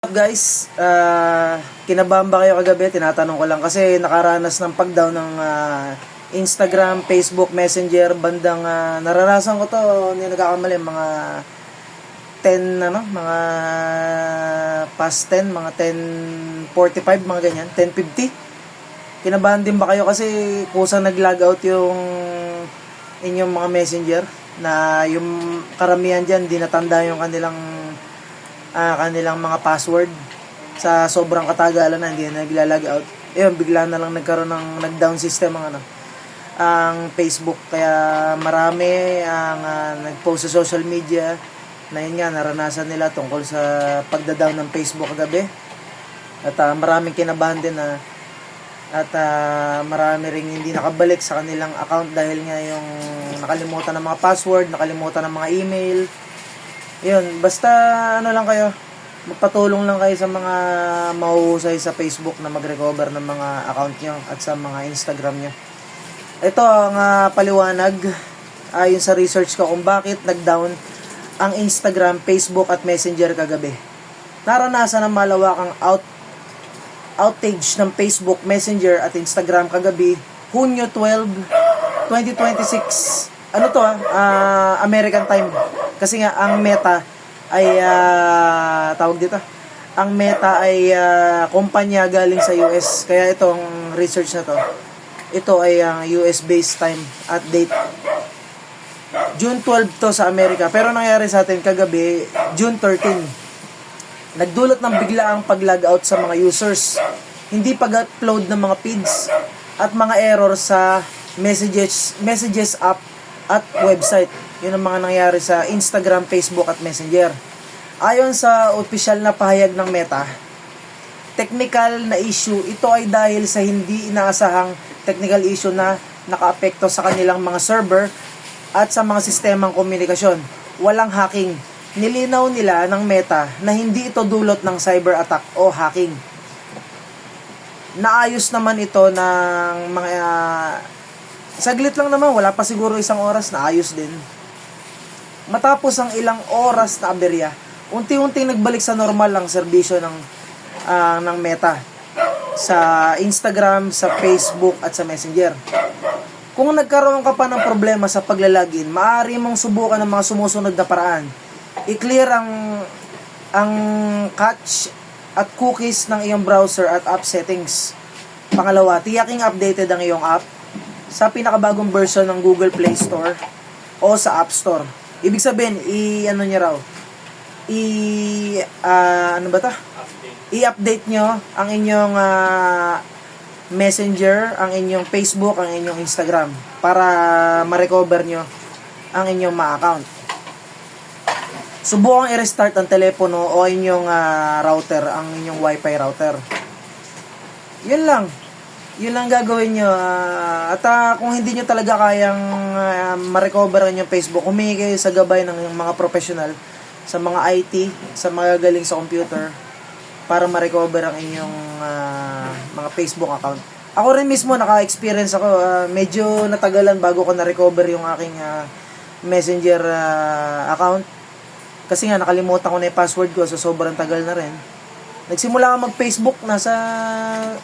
Guys, kinabahan ba kayo kagabi? Tinatanong ko lang kasi nakaranas ng pag-down ng Instagram, Facebook, Messenger, bandang naranasan ko to, hindi nagkakamali, mga 10, mga past 10, mga 10:45, mga ganyan, 10:50. Kinabahan din ba kayo kasi kusang nag-log out yung inyong mga messenger na yung karamihan dyan, di natanda yung kanilang mga password sa sobrang katagalan na hindi na nagla-log out. Ayun, bigla na lang nagkaroon ng nag-down system ang Facebook, kaya marami ang nag-post sa social media na yun nga, naranasan nila tungkol sa pagda-down ng Facebook kagabi. At maraming kinabahan din at marami ring hindi nakabalik sa kanilang account dahil nga yung nakalimutan ng mga password, nakalimutan ng mga email. Yun, basta lang kayo, magpatulong lang kayo sa mga mahuhusay sa Facebook na mag-recover ng mga account nyo at sa mga Instagram nyo. Ito ang paliwanag ayon sa research ko kung bakit nag-down ang Instagram, Facebook at Messenger kagabi. Naranasan ng malawakang outage ng Facebook, Messenger at Instagram kagabi, Hunyo 12, 2026. Ano to American time. Kasi nga ang Meta ay ang Meta ay kumpanya galing sa US. Kaya itong research na to, ito ay US based time at date. June 12 to sa Amerika, pero nangyari sa atin kagabi, June 13. Nagdulot ng biglaang pag-logout sa mga users, hindi pag-upload ng mga feeds at mga error sa messages app at website. Yun ang mga nangyari sa Instagram, Facebook at Messenger. Ayon sa opisyal na pahayag ng Meta, technical na issue, ito ay dahil sa hindi inaasahang technical issue na nakaapekto sa kanilang mga server at sa mga sistemang komunikasyon. Walang hacking. Nilinaw nila ng Meta na hindi ito dulot ng cyber attack o hacking. Naayos naman ito ng mga saglit lang naman, wala pa siguro isang oras, naayos din. Matapos ang ilang oras na aberya, unti-unting nagbalik sa normal ang serbisyo ng Meta sa Instagram, sa Facebook at sa Messenger. Kung nagkaroon ka pa ng problema sa paglalagin, maaari mong subukan ng mga sumusunod na paraan. I-clear ang cache at cookies ng iyong browser at app settings. Pangalawa, tiyaking updated ang iyong app sa pinakabagong version ng Google Play Store o sa App Store. Ibig sabihin, i-update nyo ang inyong Messenger, ang inyong Facebook, ang inyong Instagram para ma-recover nyo ang inyong mga account. Subukang i-restart ang telepono o inyong router, ang inyong wifi router. Yun lang gagawin nyo. At kung hindi nyo talaga kayang ma-recover ang inyong Facebook, humingi kayo sa gabay ng mga professional, sa mga IT, sa mga galing sa computer, para ma-recover ang inyong mga Facebook account. Ako rin mismo, naka-experience ako. Medyo natagalan bago ko na-recover yung aking Messenger account. Kasi nga, nakalimutan ko na yung password ko, so sobrang tagal na rin. Nagsimula ako mag-Facebook, nasa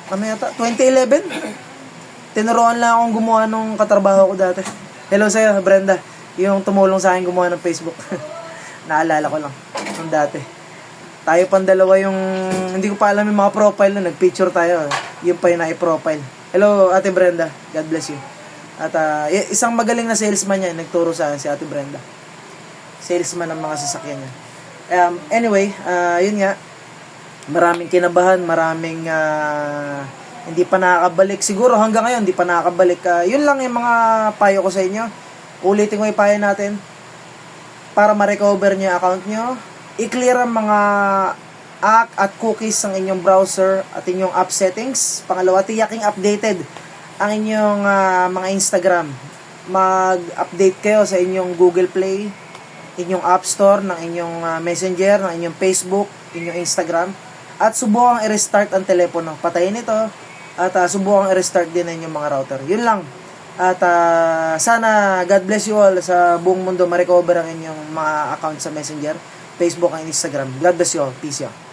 2011. Tinuruan lang akong gumawa nung katrabaho ko dati. Hello sa'yo, Brenda. Yung tumulong sa akin gumawa ng Facebook. Naalala ko lang, nung dati. Tayo pang dalawa yung, hindi ko pa alam yung mga profile na nag-picture tayo. Yung pa yung na-profile. Hello, Ate Brenda. God bless you. At isang magaling na salesman niya, nagturo sa akin, si Ate Brenda. Salesman ng mga sasakyan niya. Anyway, yun nga. Maraming kinabahan, maraming hindi pa nakakabalik. Siguro hanggang ngayon, hindi pa nakakabalik. Yun lang yung mga payo ko sa inyo. Ulitin ko yung payo natin. Para ma-recover niyo yung account niyo, i-clear ang mga app at cookies ng inyong browser at inyong app settings. Pangalawa, tiyaking updated ang inyong mga Instagram. Mag-update kayo sa inyong Google Play, inyong App Store, ng inyong Messenger, ng inyong Facebook, inyong Instagram. At subukang i-restart ang telepono. Patayin ito. At subukang i-restart din ang inyong mga router. Yun lang. At sana God bless you all sa buong mundo, ma-recover ang inyong mga account sa Messenger, Facebook, and Instagram. God bless you all. Peace out.